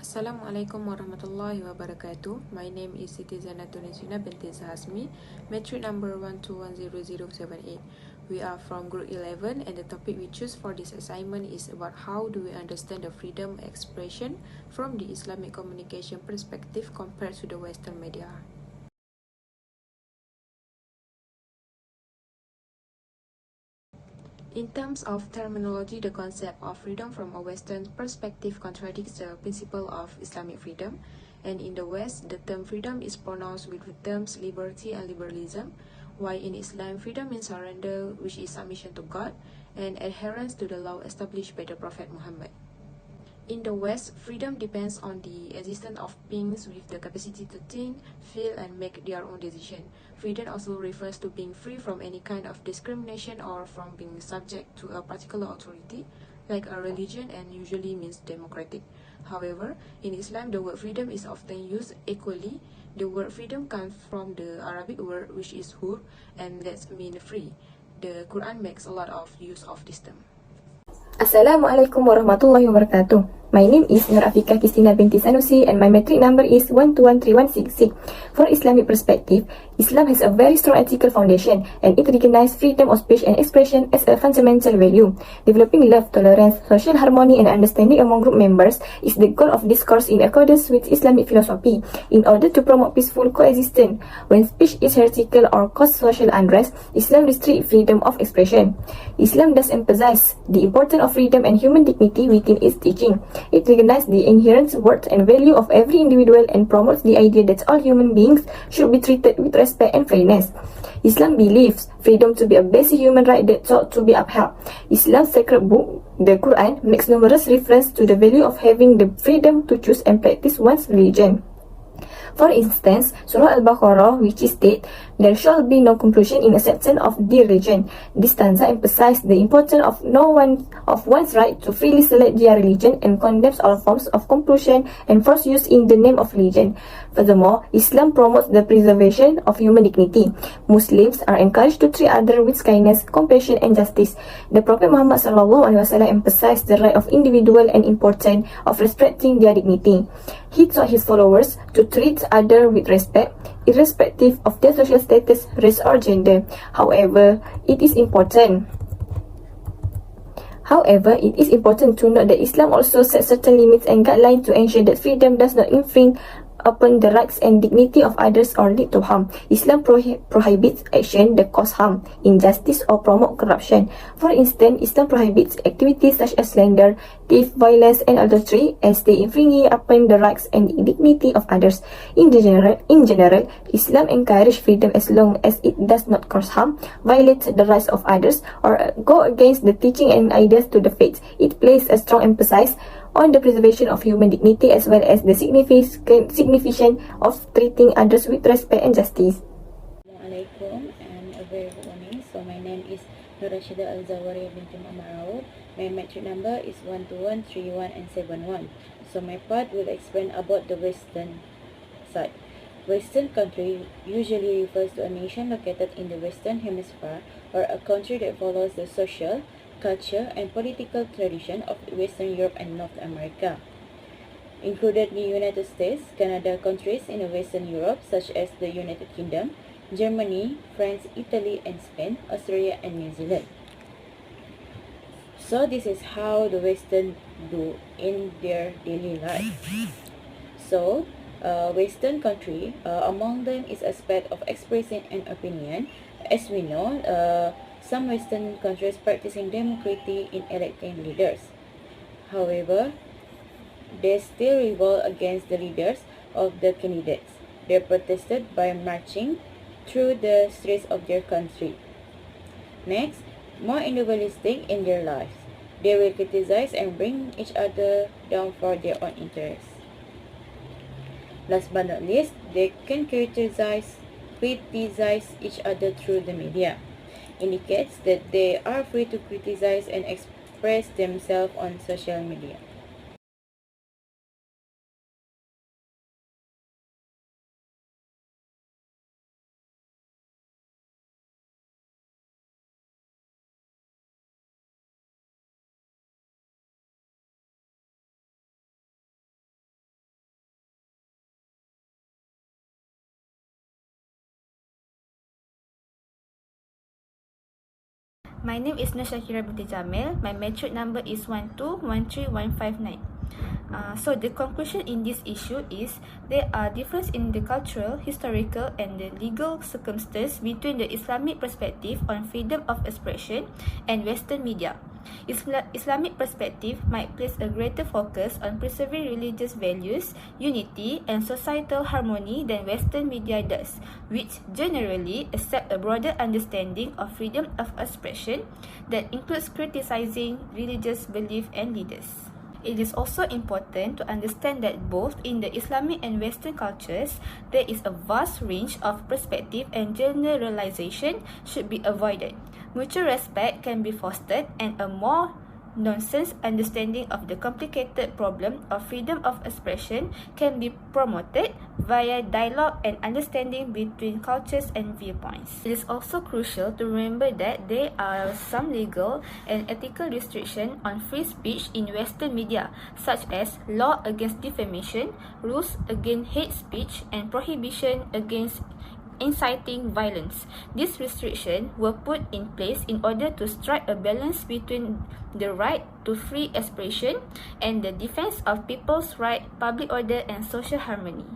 Assalamualaikum warahmatullahi wabarakatuh. My name is Siti Zainatul Nisrina Binti Zahasmi, metric number 1210078. We are from Group 11 and the topic we choose for this assignment is about how do we understand the freedom of expression from the Islamic communication perspective compared to the Western media. In terms of terminology, the concept of freedom from a Western perspective contradicts the principle of Islamic freedom, and in the West, the term freedom is pronounced with the terms liberty and liberalism, while in Islam, freedom means surrender, which is submission to God, and adherence to the law established by the Prophet Muhammad. In the West, freedom depends on the existence of beings with the capacity to think, feel, and make their own decision. Freedom also refers to being free from any kind of discrimination or from being subject to a particular authority, like a religion, and usually means democratic. However, in Islam, the word freedom is often used equally. The word freedom comes from the Arabic word which is hur, and that means free. The Quran makes a lot of use of this term. Assalamualaikum warahmatullahi wabarakatuh. My name is Afiqah Qistina Binti Sanusi and my metric number is 1213166. For Islamic perspective, Islam has a very strong ethical foundation and it recognizes freedom of speech and expression as a fundamental value. Developing love, tolerance, social harmony and understanding among group members is the goal of discourse in accordance with Islamic philosophy in order to promote peaceful coexistence. When speech is heretical or cause social unrest, Islam restricts freedom of expression. Islam does emphasize the importance of freedom and human dignity within its teaching. It recognizes the inherent worth and value of every individual and promotes the idea that all human beings should be treated with respect and fairness. Islam believes freedom to be a basic human right that ought to be upheld. Islam's sacred book, the Quran, makes numerous references to the value of having the freedom to choose and practice one's religion. For instance, Surah Al-Baqarah, which states, "There shall be no compulsion in acceptance of the religion." This stanza emphasizes the importance of one's right to freely select their religion and condemns all forms of compulsion and forced use in the name of religion. Furthermore, Islam promotes the preservation of human dignity. Muslims are encouraged to treat others with kindness, compassion, and justice. The Prophet Muhammad SAW emphasized the right of individual and importance of respecting their dignity. He taught his followers to treat others with respect, irrespective of their social status, race, or gender. However, it is important to note that Islam also sets certain limits and guidelines to ensure that freedom does not infringe upon the rights and dignity of others or lead to harm. Islam prohibits action that cause harm, injustice, or promote corruption. For instance, Islam prohibits activities such as slander, theft, violence, and adultery as they infringe upon the rights and dignity of others. In general, Islam encourages freedom as long as it does not cause harm, violate the rights of others, or go against the teaching and ideas to the faith. It places a strong emphasis on the preservation of human dignity as well as the significance of treating others with respect and justice. Assalamualaikum and a very good morning. So my name is Rasyidah Alzawariah Binti Raub. My metric number is 12131 and 71. So my part will explain about the Western side. Western country usually refers to a nation located in the Western Hemisphere or a country that follows the social, culture, and political tradition of Western Europe and North America. Included the United States, Canada, countries in Western Europe such as the United Kingdom, Germany, France, Italy, and Spain, Australia, and New Zealand. So this is how the Western do in their daily life. So, Western country, among them is aspect of expressing an opinion. As we know, some Western countries practicing democracy in electing leaders. However, they still revolt against the leaders of the candidates. They protested by marching through the streets of their country. Next, more individualistic in their lives. They will criticize and bring each other down for their own interests. Last but not least, they can criticize each other through the media. Indicates that they are free to criticize and express themselves on social media. My name is Shakirah Binti Jamil. My metric number is 1213159. So the conclusion in this issue is there are differences in the cultural, historical and the legal circumstances between the Islamic perspective on freedom of expression and Western media. Islamic perspective might place a greater focus on preserving religious values, unity and societal harmony than Western media does, which generally accept a broader understanding of freedom of expression that includes criticizing religious belief and leaders. It is also important to understand that both in the Islamic and Western cultures, there is a vast range of perspective and generalization should be avoided. Mutual respect can be fostered and a more nonsense understanding of the complicated problem of freedom of expression can be promoted via dialogue and understanding between cultures and viewpoints. It is also crucial to remember that there are some legal and ethical restrictions on free speech in Western media, such as law against defamation, rules against hate speech, and prohibition against inciting violence. These restrictions were put in place in order to strike a balance between the right to free expression and the defense of people's right, public order and social harmony.